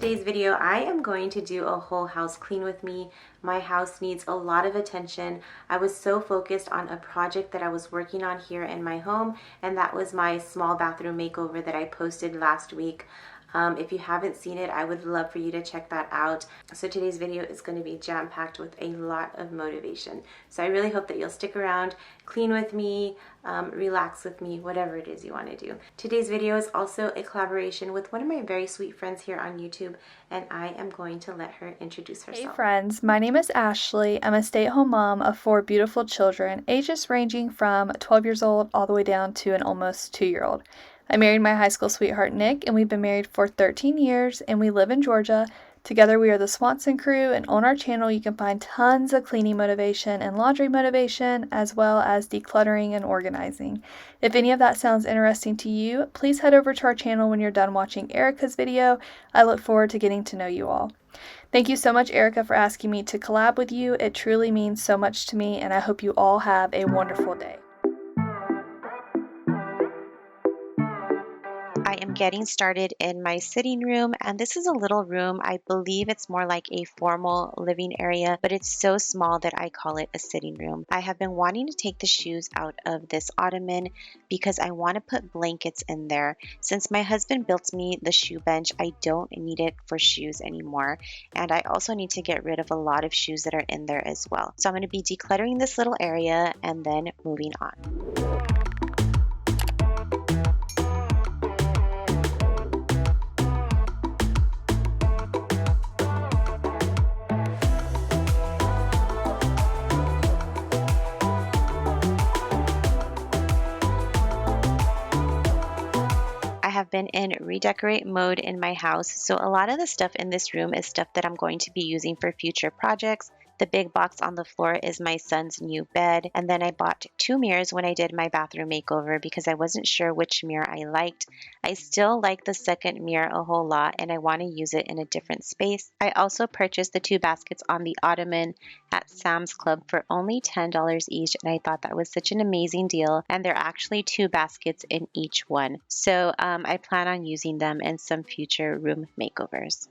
today's video, I am going to do a whole house clean with me. My house needs a lot of attention. I was so focused on a project that I was working on here in my home, and that was my small bathroom makeover that I posted last week. If you haven't seen it, I would love for you to check that out. So today's video is going to be jam-packed with a lot of motivation. So I really hope that you'll stick around, clean with me, relax with me, whatever it is you want to do. Today's video is also a collaboration with one of my very sweet friends here on YouTube, and I am going to let her introduce herself. Hey friends, my name is Ashley. I'm a stay-at-home mom of 4 beautiful children, ages ranging from 12 years old all the way down to an almost 2-year-old. I married my high school sweetheart Nick, and we've been married for 13 years, and we live in Georgia. Together we are the Swanson crew, and on our channel you can find tons of cleaning motivation and laundry motivation, as well as decluttering and organizing. If any of that sounds interesting to you, please head over to our channel when you're done watching Erica's video. I look forward to getting to know you all. Thank you so much, Erica, for asking me to collab with you. It truly means so much to me, and I hope you all have a wonderful day. I am getting started in my sitting room, and this is a little room. I believe it's more like a formal living area, but it's so small that I call it a sitting room. I have been wanting to take the shoes out of this ottoman because I want to put blankets in there. Since my husband built me the shoe bench, I don't need it for shoes anymore, and I also need to get rid of a lot of shoes that are in there as well. So I'm going to be decluttering this little area and then moving on. Have been in redecorate mode in my house, so a lot of the stuff in this room is stuff that I'm going to be using for future projects. The big box on the floor is my son's new bed, and then I bought 2 mirrors when I did my bathroom makeover because I wasn't sure which mirror I liked. I still like the second mirror a whole lot, and I want to use it in a different space. I also purchased the 2 baskets on the ottoman at Sam's Club for only $10 each, and I thought that was such an amazing deal, and they're actually 2 baskets in each one. So I plan on using them in some future room makeovers.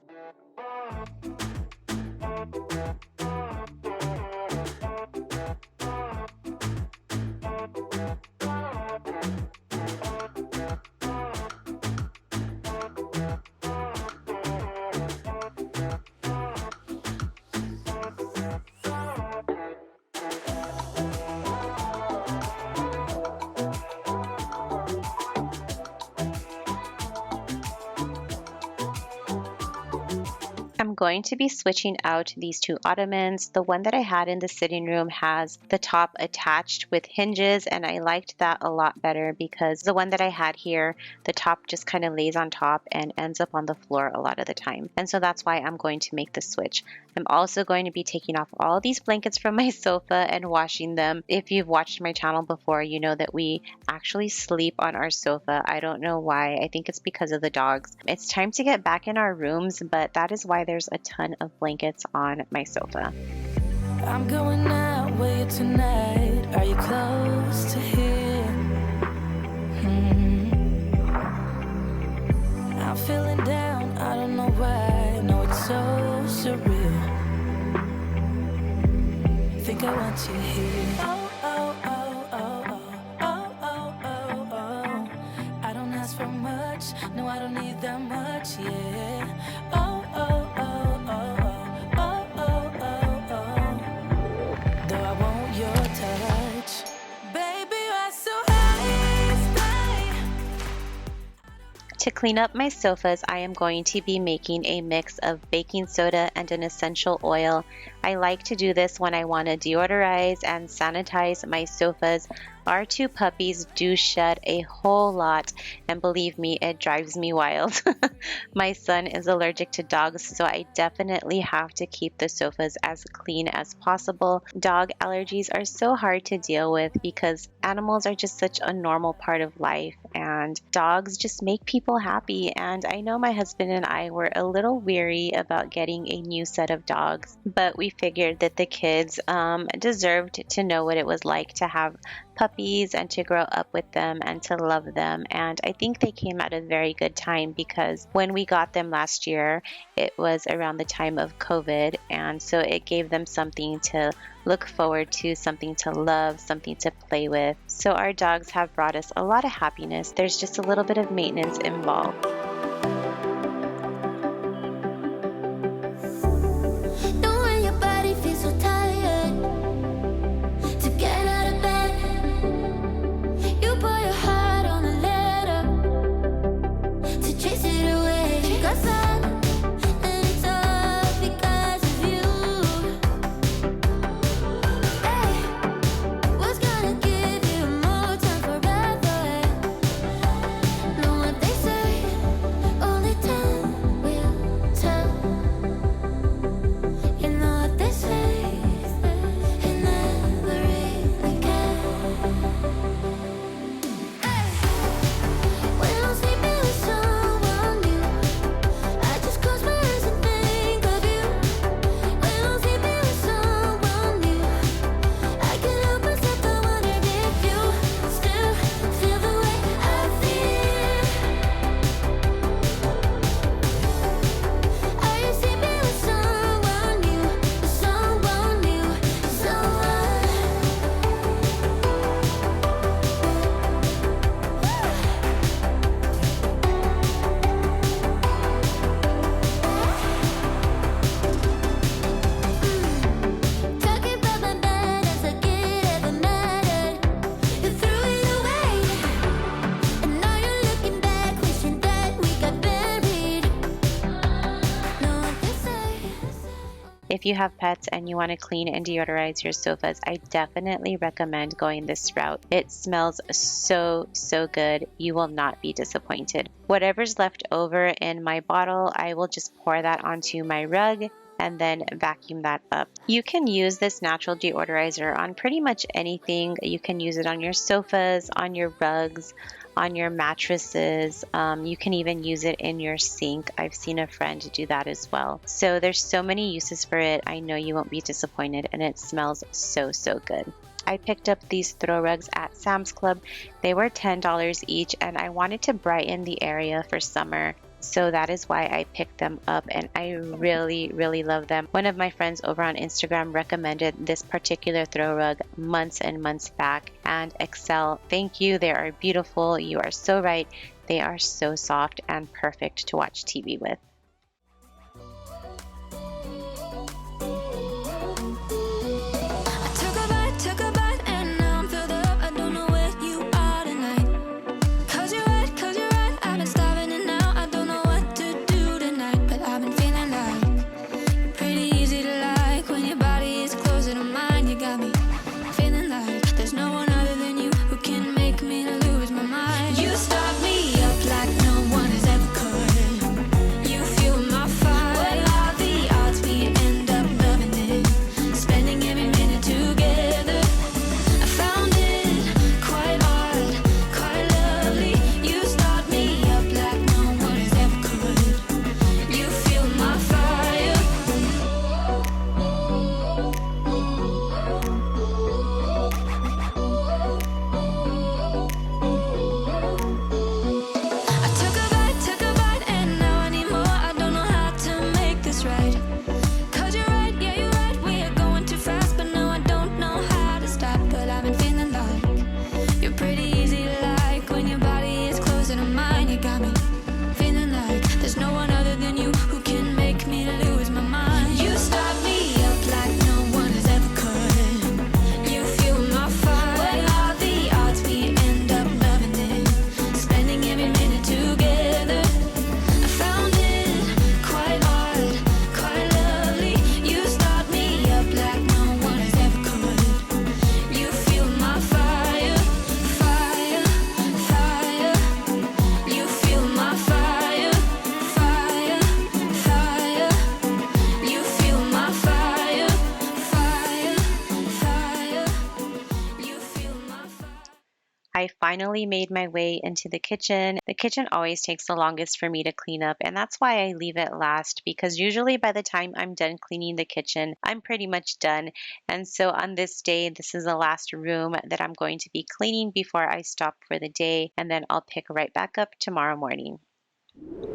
I'm going to be switching out these 2 ottomans. The one that I had in the sitting room has the top attached with hinges, and I liked that a lot better because the one that I had here, the top just kind of lays on top and ends up on the floor a lot of the time. And so that's why I'm going to make the switch. I'm also going to be taking off all these blankets from my sofa and washing them. If you've watched my channel before, you know that we actually sleep on our sofa. I don't know why. I think it's because of the dogs. It's time to get back in our rooms, but that is why there's a ton of blankets on my sofa. I'm going out with you tonight. Are you close to here? I'm feeling down, I don't know why. No, it's so surreal. Think I want you here. Oh, oh, oh, oh, oh, oh, oh, oh. I don't ask for much. No, I don't need that much, yeah. Oh, oh, oh, oh, oh, oh, oh, oh. Though I want your touch. Baby, you're so high. To clean up my sofas, I am going to be making a mix of baking soda and an essential oil. I like to do this when I want to deodorize and sanitize my sofas. Our 2 puppies do shed a whole lot, and believe me, it drives me wild. My son is allergic to dogs, so I definitely have to keep the sofas as clean as possible. Dog allergies are so hard to deal with because animals are just such a normal part of life, and dogs just make people happy. And I know my husband and I were a little weary about getting a new set of dogs, but we figured that the kids deserved to know what it was like to have puppies and to grow up with them and to love them. And I think they came at a very good time because when we got them last year, it was around the time of COVID. And so it gave them something to look forward to, something to love, something to play with. So our dogs have brought us a lot of happiness. There's just a little bit of maintenance involved. If you have pets and you want to clean and deodorize your sofas, I definitely recommend going this route. It smells so good. You will not be disappointed. Whatever's left over in my bottle, I will just pour that onto my rug and then vacuum that up. You can use this natural deodorizer on pretty much anything. You can use it on your sofas, on your rugs, on your mattresses. You can even use it in your sink. I've seen a friend do that as well. So there's so many uses for it. I know you won't be disappointed, and it smells so good. I picked up these throw rugs at Sam's Club. They were $10 each, and I wanted to brighten the area for summer. So that is why I picked them up, and I really love them. One of my friends over on Instagram recommended this particular throw rug months and months back, and Excel, thank you. They are beautiful. You are so right. They are so soft and perfect to watch TV with. You start me up like no one has ever could. You I finally made my way into the kitchen. The kitchen always takes the longest for me to clean up, and that's why I leave it last, because usually by the time I'm done cleaning the kitchen, I'm pretty much done. And so on this day, this is the last room that I'm going to be cleaning before I stop for the day, and then I'll pick right back up tomorrow morning.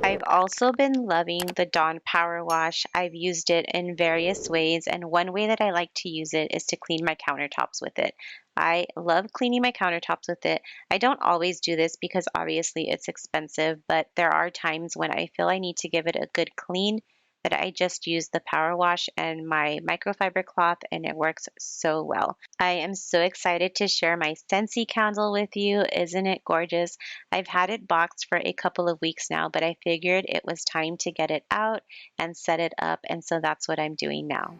I've also been loving the Dawn Power Wash. I've used it in various ways, and one way that I like to use it is to clean my countertops with it. I love cleaning my countertops with it. I don't always do this because obviously it's expensive, but there are times when I feel I need to give it a good clean that I just use the power wash and my microfiber cloth, and it works so well. I am so excited to share my Scentsy candle with you. Isn't it gorgeous? I've had it boxed for a couple of weeks now, but I figured it was time to get it out and set it up, and so that's what I'm doing now.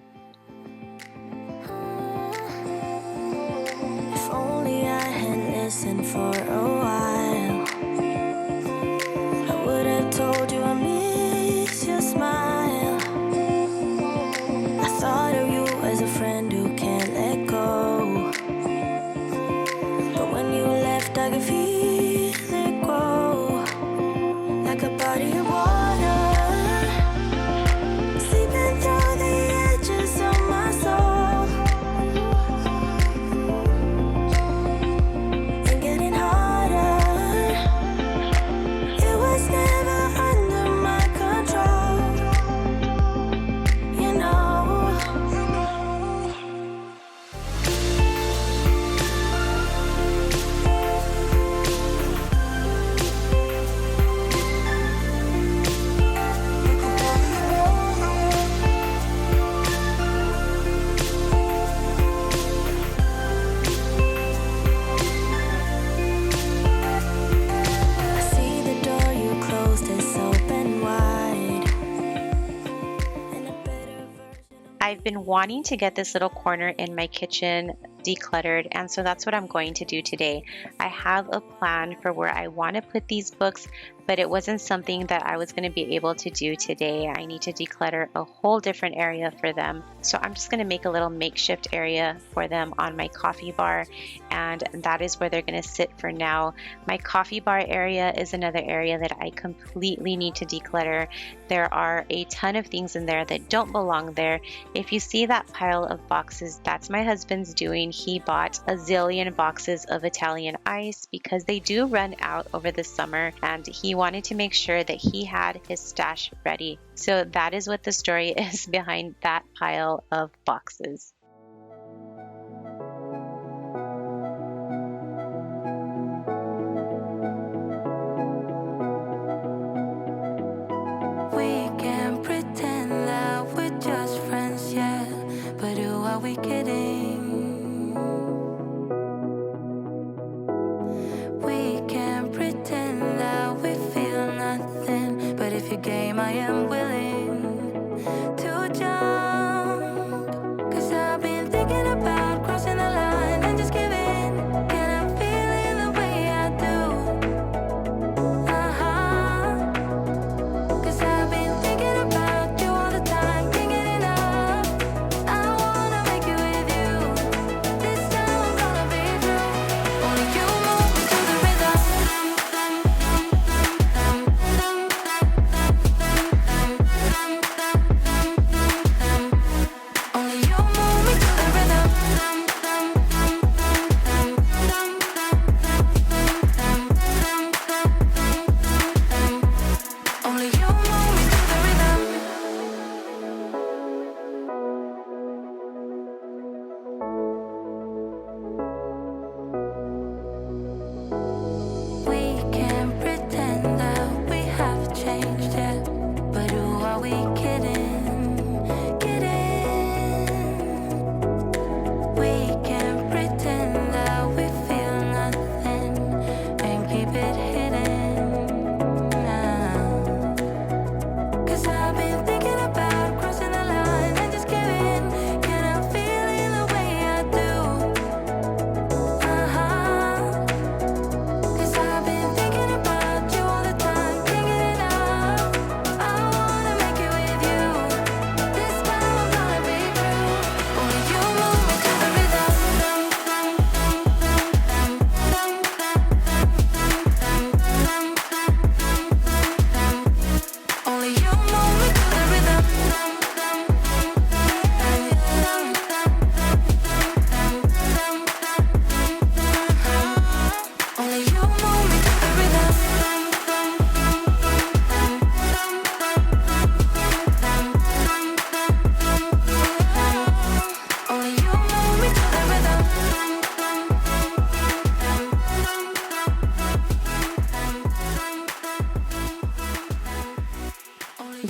If only I had listened for a while, I would have told you I miss your smile. I thought of you as a friend who can't let go, but when you left I could feel it grow, like a body of water, sleeping through the edges of my soul, and getting harder. It was never under my control, you know. I see the door you closed is open wide, and a better version of I've been wanting to get this little corner in my kitchen decluttered, and so that's what I'm going to do today. I have a plan for where I want to put these books, but it wasn't something that I was going to be able to do today. I need to declutter a whole different area for them. So I'm just going to make a little makeshift area for them on my coffee bar, and that is where they're going to sit for now. My coffee bar area is another area that I completely need to declutter. There are a ton of things in there that don't belong there. If you see that pile of boxes, that's my husband's doing. He bought a zillion boxes of Italian ice because they do run out over the summer, and he wanted to make sure that he had his stash ready. So that is what the story is behind that pile of boxes. we can pretend that we're just friends, yeah. But who are we kidding? We can pretend that we feel nothing, but if you're game, I am willing to jump. 'Cause I've been thinking about crossing the line and just giving. Can I feel it the way I do? Uh-huh. 'Cause I've been thinking about you all the time, can't get enough. I wanna make it with you. This time I'm gonna be true. Only you move me to the rhythm.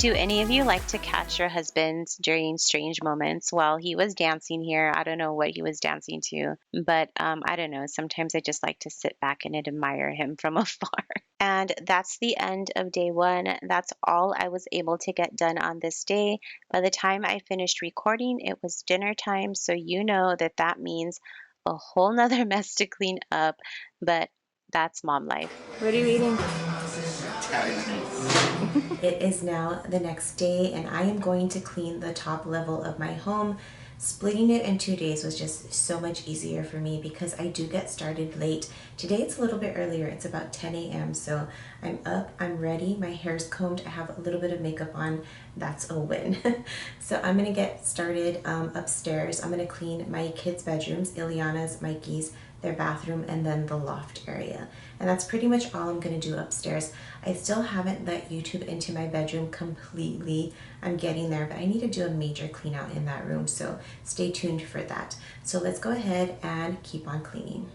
Do any of you like to catch your husbands during strange moments? Well, he was dancing here. I don't know what he was dancing to, but I don't know. Sometimes I just like to sit back and admire him from afar. And that's the end of day one. That's all I was able to get done on this day. By the time I finished recording, it was dinner time. So you know that that means a whole nother mess to clean up, but that's mom life. What are you eating? It is now the next day and I am going to clean the top level of my home. Splitting it in 2 days was just so much easier for me because I do get started late. Today it's a little bit earlier, it's about 10 a.m. So I'm up, I'm ready, my hair's combed, I have a little bit of makeup on. That's a win. So I'm gonna get started upstairs. I'm gonna clean my kids' bedrooms, Ileana's, Mikey's, their bathroom, and then the loft area. And that's pretty much all I'm gonna do upstairs. I still haven't let YouTube into my bedroom completely. I'm getting there, but I need to do a major clean out in that room, so stay tuned for that. So let's go ahead and keep on cleaning.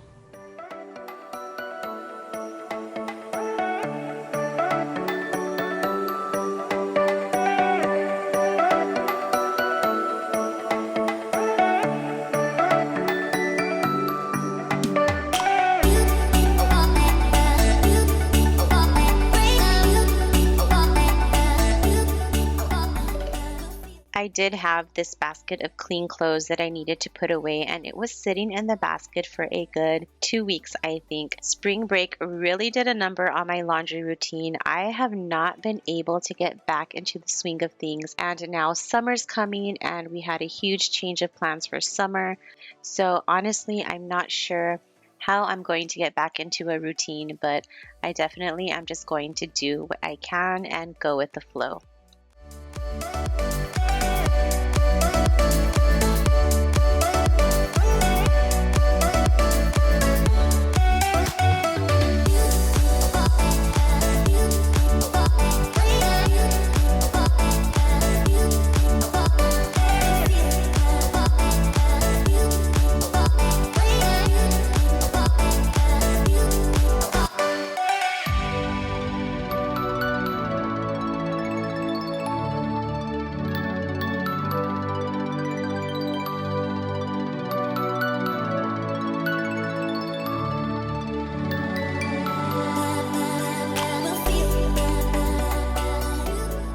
I did have this basket of clean clothes that I needed to put away, and it was sitting in the basket for a good 2 weeks, I think. Spring break really did a number on my laundry routine. I have not been able to get back into the swing of things, and now summer's coming, and we had a huge change of plans for summer. So honestly, I'm not sure how I'm going to get back into a routine, but I definitely am just going to do what I can and go with the flow.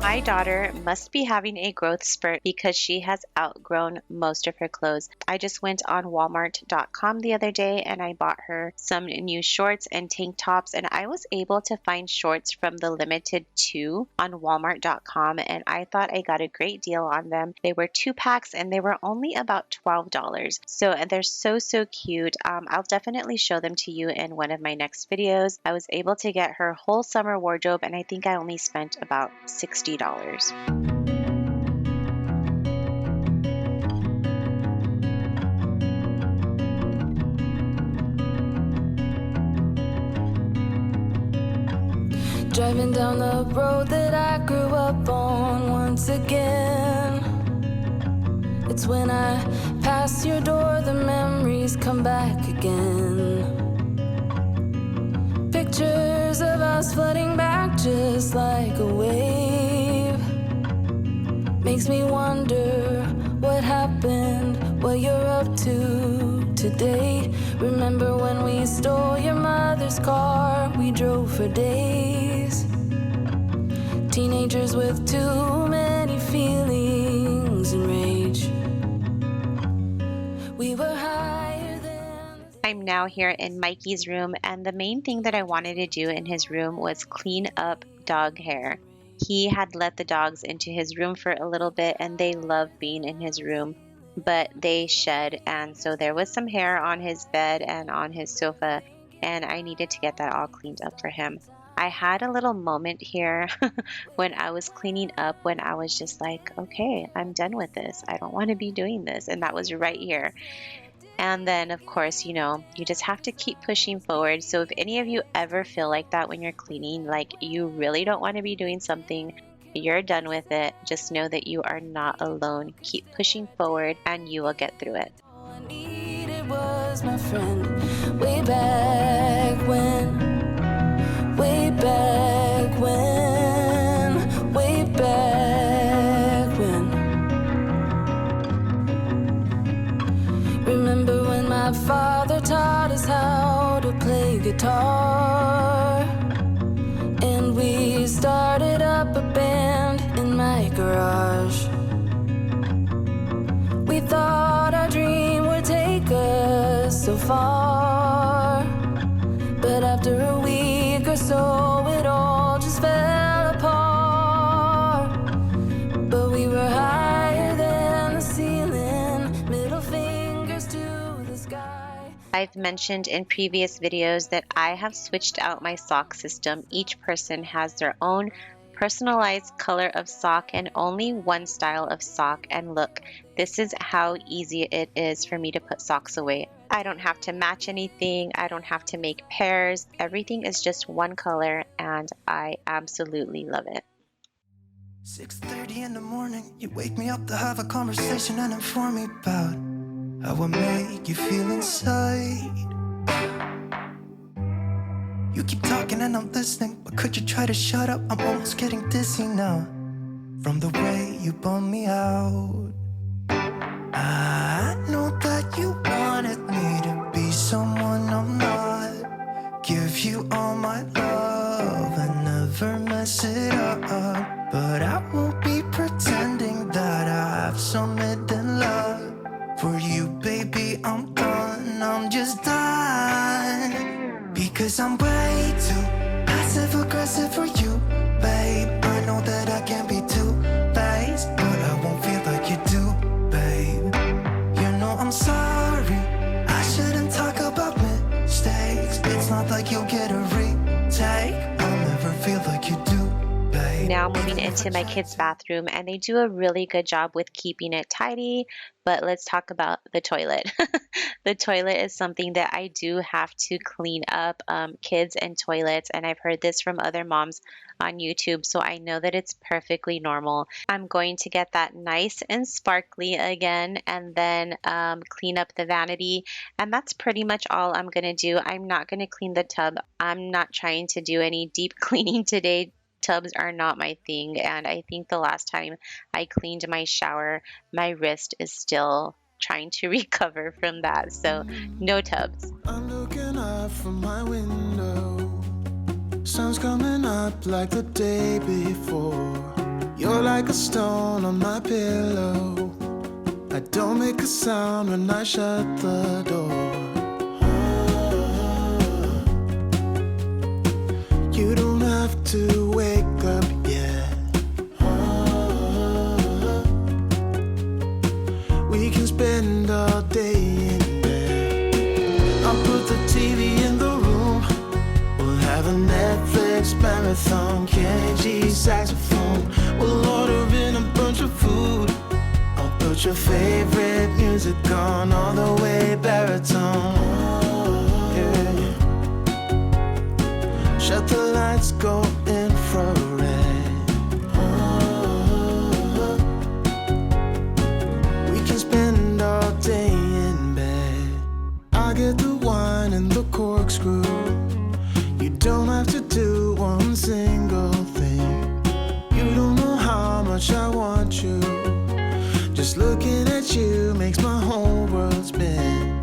My daughter must be having a growth spurt because she has outgrown most of her clothes. I just went on Walmart.com the other day and I bought her some new shorts and tank tops, and I was able to find shorts from the limited 2 on Walmart.com, and I thought I got a great deal on them. They were 2 packs and they were only about $12. So they're so cute. I'll definitely show them to you in one of my next videos. I was able to get her whole summer wardrobe and I think I only spent about $60. Driving down the road that I grew up on once again. It's when I pass your door, the memories come back again. Pictures of us flooding back just like a wave. Makes me wonder what happened, what you're up to today. Remember when we stole your mother's car, we drove for days. Teenagers with too many feelings and rage. We were higher than... I'm now here in Mikey's room, and the main thing that I wanted to do in his room was clean up dog hair. He had let the dogs into his room for a little bit and they love being in his room, but they shed, and so there was some hair on his bed and on his sofa, and I needed to get that all cleaned up for him. I had a little moment here when I was cleaning up, when I was just like, okay, I'm done with this. I don't want to be doing this. And that was right here. And then, of course, you know, you just have to keep pushing forward. So if any of you ever feel like that when you're cleaning, like you really don't want to be doing something, you're done with it, just know that you are not alone. Keep pushing forward and you will get through it. All I needed was my friend. Way back when, way back when, way back Remember when my father taught us how to play guitar? And we started up a band in my garage. We thought our dream would take us so far, but after a week or so it all just fell apart. But we were higher than the ceiling, middle fingers to the sky. I've mentioned in previous videos that I have switched out my sock system. Each person has their own personalized color of sock and only one style of sock, and look, this is how easy it is for me to put socks away. I don't have to match anything, I don't have to make pairs, everything is just one color and I absolutely love it. 6:30 in the morning, you wake me up to have a conversation and inform me about how I make you feel inside. You keep talking and I'm listening, but could you try to shut up? I'm almost getting dizzy now from the way you bum me out. I know that you wanted me to be someone I'm not, give you all my love and never mess it up, but I won't be pretending that I have some hidden love for you, baby. I'm done, I'm just done, because I'm way too passive-aggressive for you, babe. I know that I can be two-faced, but I won't feel like you do, babe. You know I'm sorry, I shouldn't talk about mistakes. It's not like you'll get a retake, I'll never feel like you do, babe. Now moving into my kids' bathroom, and they do a really good job with keeping it tidy, but let's talk about the toilet. The toilet is something that I do have to clean up, kids and toilets, and I've heard this from other moms on YouTube, so I know that it's perfectly normal. I'm going to get that nice and sparkly again, and then clean up the vanity, and that's pretty much all I'm going to do. I'm not going to clean the tub. I'm not trying to do any deep cleaning today. Tubs are not my thing, and I think the last time I cleaned my shower, my wrist is still trying to recover from that, so no tubs. I'm looking up from my window, sun's coming up like the day before. You're like a stone on my pillow, I don't make a sound when I shut the door. You don't have to wake up yet, we can spend all day in bed. I'll put the TV in the room, we'll have a Netflix marathon, Kenny G saxophone, we'll order in a bunch of food. I'll put your favorite music on all the way baritone. Yeah. Shut the lights, go infrared. We can spend all day in bed. I get the wine and the corkscrew. You don't have to do one single thing. You don't know how much I want you. Just looking at you makes my whole world spin.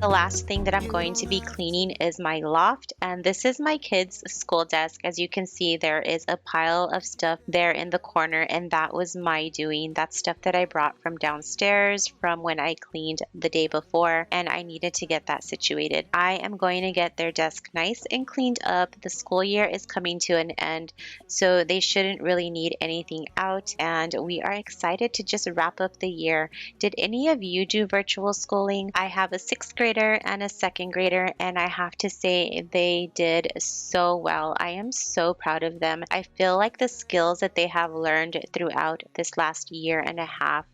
The last thing that I'm going to be cleaning is my loft, and this is my kids' school desk. As you can see, there is a pile of stuff there in the corner, and that was my doing. That's stuff that I brought from downstairs from when I cleaned the day before, and I needed to get that situated. I am going to get their desk nice and cleaned up. The school year is coming to an end, so they shouldn't really need anything out, and we are excited to just wrap up the year. Did any of you do virtual schooling? I have a 6th grader and a 2nd grader, and I have to say they did so well. I am so proud of them. I feel like the skills that they have learned throughout this last year and a half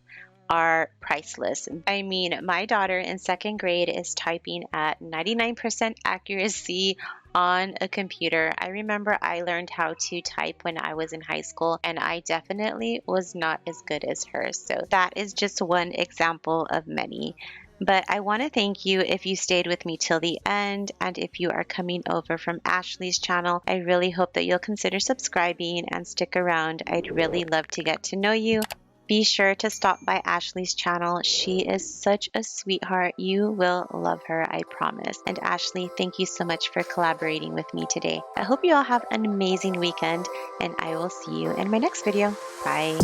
are priceless. I mean, my daughter in 2nd grade is typing at 99% accuracy on a computer. I remember I learned how to type when I was in high school, and I definitely was not as good as her. So that is just one example of many. But I want to thank you if you stayed with me till the end, and if you are coming over from Ashely's channel, I really hope that you'll consider subscribing and stick around. I'd really love to get to know you. Be sure to stop by Ashely's channel. She is such a sweetheart. You will love her, I promise. And Ashely, thank you so much for collaborating with me today. I hope you all have an amazing weekend, and I will see you in my next video. Bye.